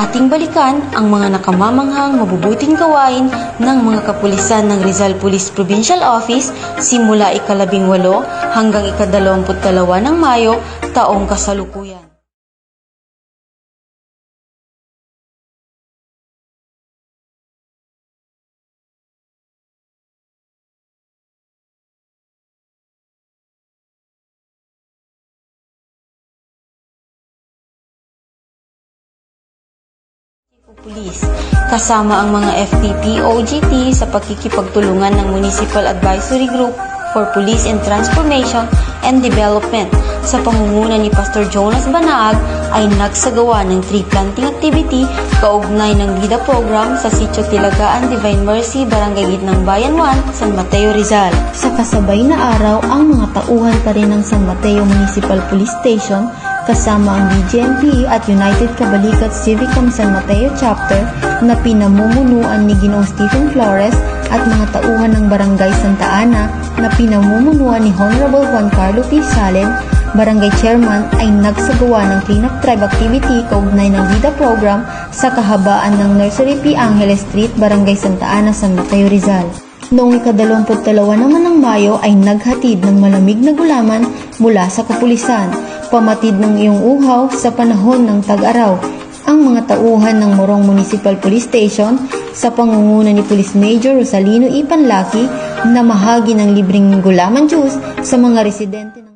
ating balikan ang mga nakamamanghang mabubuting gawain ng mga kapulisan ng Rizal Police Provincial Office simula ika-18 hanggang ika-22 ng Mayo taong kasalukuyan. Police, kasama ang mga FTP-OJT sa pakikipagtulungan ng Municipal Advisory Group for Police and Transformation and Development sa pangunguna ni Pastor Jonas Banaag ay nagsagawa ng tree planting activity kaugnay ng LIDA program sa Sitio Tilagaan, Divine Mercy, Barangay Gitnang Bayan 1, San Mateo, Rizal. Sa kasabay na araw, ang mga tauhan pa rin ng San Mateo Municipal Police Station kasama ang BGMP at United Kabalikat Civicum San Mateo Chapter na pinamumunuan ni Ginoong Stephen Flores at mga tauhan ng Barangay Santa Ana na pinamumunuan ni Honorable Juan Carlo P. Salen, Barangay Chairman, ay nagsagawa ng cleanup drive activity kaugnay ng LIDA program sa kahabaan ng Nursery P. Angeles Street, Barangay Santa Ana, San Mateo, Rizal. Noong ika-22 naman ng Mayo ay naghatid ng malamig na gulaman mula sa kapulisan, pamatid ng iyong uhaw sa panahon ng tag-araw. Ang mga tauhan ng Morong Municipal Police Station sa pangunguna ni Police Major Rosalino E. Panlaki na mahagi ng libreng gulaman juice sa mga residente